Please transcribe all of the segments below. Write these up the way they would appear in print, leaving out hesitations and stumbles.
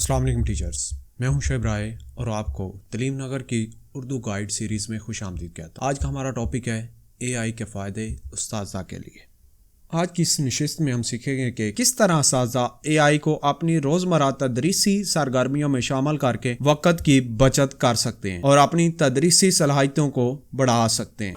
السلام علیکم ٹیچرز، میں ہوں شعیب رائے اور آپ کو تعلیم نگر کی اردو گائیڈ سیریز میں خوش آمدید کہتا ہوں۔ آج کا ہمارا ٹاپک ہے اے آئی کے فائدے اساتذہ کے لیے۔ آج کی اس نشست میں ہم سیکھیں گے کہ کس طرح اساتذہ اے آئی کو اپنی روزمرہ تدریسی سرگرمیوں میں شامل کر کے وقت کی بچت کر سکتے ہیں اور اپنی تدریسی صلاحیتوں کو بڑھا سکتے ہیں۔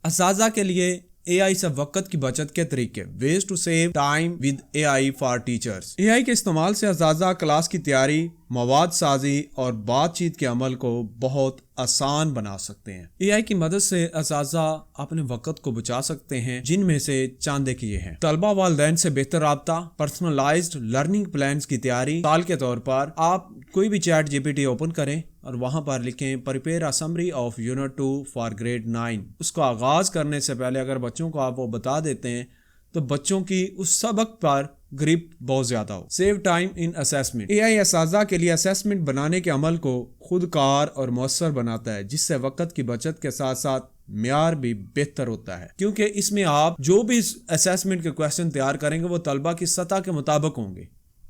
اساتذہ کے لیے اے آئی سے وقت کی بچت کے طریقے۔ Ways to save time with a I for teachers. A I کے استعمال سے اساتذہ کلاس کی تیاری، مواد سازی اور بات چیت کے عمل کو بہت آسان بنا سکتے ہیں۔ اے آئی کی مدد سے اساتذہ اپنے وقت کو بچا سکتے ہیں، جن میں سے چند ایک یہ ہیں: طلبہ والدین سے بہتر رابطہ، پرسنلائزڈ لرننگ پلانز کی تیاری۔ مثال کے طور پر آپ کوئی بھی chat G P T open کریں اور وہاں پر لکھیں prepare a summary of unit 2 for grade 9۔ اس کو آغاز کرنے سے پہلے اگر بچوں کو آپ وہ بتا دیتے ہیں تو بچوں کی اس سبق پر گرپ بہت زیادہ ہو۔ سیو ٹائم ان اسیسمنٹ۔ اے آئی اساتذہ کے لیے اسیسمنٹ بنانے کے عمل کو خود کار اور مؤثر بناتا ہے، جس سے وقت کی بچت کے ساتھ ساتھ معیار بھی بہتر ہوتا ہے، کیونکہ اس میں آپ جو بھی اسیسمنٹ کے کویسچن تیار کریں گے وہ طلبہ کی سطح کے مطابق ہوں گے۔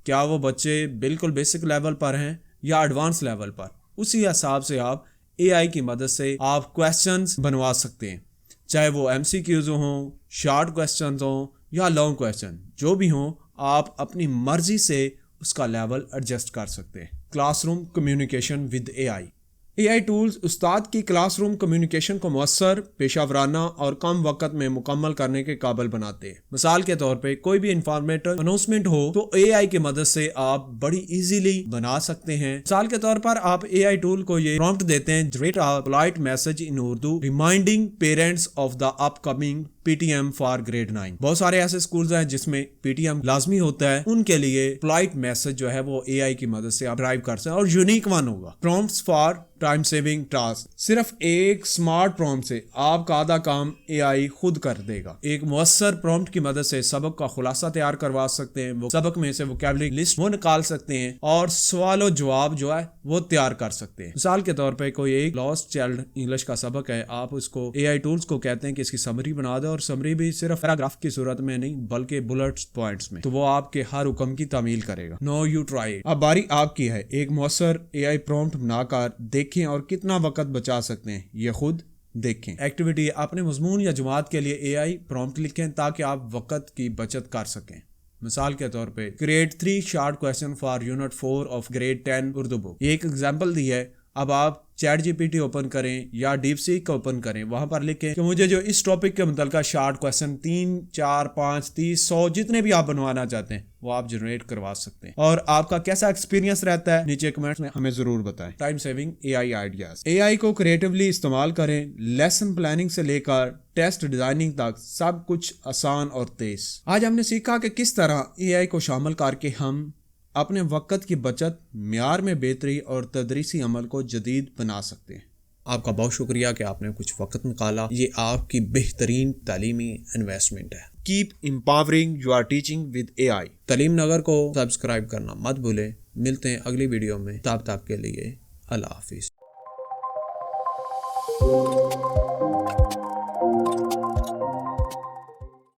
کیا وہ بچے بالکل بیسک لیول پر ہیں یا ایڈوانس لیول پر، اسی حساب سے آپ اے آئی کی مدد سے آپ کویسچنز بنوا سکتے ہیں، چاہے وہ ایم سی کیوز ہوں، شارٹ کویسچنز ہوں یا لانگ کویسچن، جو بھی ہوں آپ اپنی مرضی سے اس کا لیول ایڈجسٹ کر سکتے ہیں۔ Class room communication with a I. A I tools استاد کی کلاس روم کمیونیکیشن کو مؤثر، پیشہ ورانہ اور کم وقت میں مکمل کرنے کے قابل بناتے ہیں۔ مثال کے طور پہ کوئی بھی انفارمیٹو اناؤنسمنٹ ہو تو اے آئی کی مدد سے آپ بڑی ایزیلی بنا سکتے ہیں۔ مثال کے طور پر آپ اے آئی ٹول کو یہ پرومپٹ دیتے ہیں: generate a polite message in Urdu reminding parents of the upcoming P T M for grade 9۔ بہت سارے ایسے اسکولز ہیں جس میں پی ٹی ایم لازمی ہوتا ہے، ان کے لیے پولائٹ میسج جو ہے وہ اے آئی کی مدد سے آپ ڈرائیو کر سکتے ہیں اور یونیک ون ہوگا۔ Prompts for time saving task. صرف ایک سمارٹ پرومپٹ سے آپ کا آدھا کام اے آئی خود کر دے گا۔ ایک مؤثر پرومپٹ کی مدد سے سبق کا خلاصہ تیار کروا سکتے ہیں، وہ سبق میں سے ووکیبلری لسٹ وہ نکال سکتے ہیں اور سوال و جواب جو ہے وہ تیار کر سکتے ہیں۔ مثال کے طور پہ کوئی ایک لاسٹ چائلڈ انگلش کا سبق ہے، آپ اس کو اے آئی ٹولز کو کہتے ہیں کہ اس کی سمری بنا دے، اور سمری بھی صرف پیراگراف کی صورت میں نہیں بلکہ بلٹس پوائنٹس میں، تو وہ آپ کے ہر حکم کی تعمیل کرے گا۔ نو یو ٹرائی۔ اب باری آپ کی ہے، ایک مؤثر اے آئی پرومپٹ بنا کر دیکھیں اور کتنا وقت بچا سکتے ہیں یہ خود دیکھیں۔ ایکٹیویٹی: اپنے مضمون یا جماعت کے لیے اے آئی پرومپٹ لکھیں تاکہ آپ وقت کی بچت کر سکیں۔ مثال کے طور پہ create 3 short question for unit 4 of grade 10 Urdu book. یہ ایک ایگزامپل دی ہے۔ اب آپ chat G P T open کریں یا ڈیپ سیک کو اوپن کریں، وہاں پر لکھیں کہ مجھے جو اس ٹاپک کے متعلقہ شارٹ کویسچن 3، 4، 5، 30، 100 جتنے بھی آپ بنوانا چاہتے ہیں وہ آپ جنریٹ کروا سکتے ہیں۔ اور آپ کا کیسا ایکسپیرینس رہتا ہے نیچے کمنٹس میں ہمیں ضرور بتائیں۔ ٹائم سیونگ اے آئی آئیڈیاز۔ اے آئی کو کریٹیولی استعمال کریں، لیسن پلاننگ سے لے کر ٹیسٹ ڈیزائننگ تک سب کچھ آسان اور تیز۔ آج ہم نے سیکھا کہ کس طرح اے آئی کو شامل کر کے ہم اپنے وقت کی بچت، معیار میں بہتری اور تدریسی عمل کو جدید بنا سکتے ہیں۔ آپ کا بہت شکریہ کہ آپ نے کچھ وقت نکالا، یہ آپ کی بہترین تعلیمی انویسٹمنٹ ہے۔ Keep empowering your teaching with اے آئی۔ تعلیم نگر کو سبسکرائب کرنا مت بھولیں۔ ملتے ہیں اگلی ویڈیو میں، تب تک کے لیے اللہ حافظ۔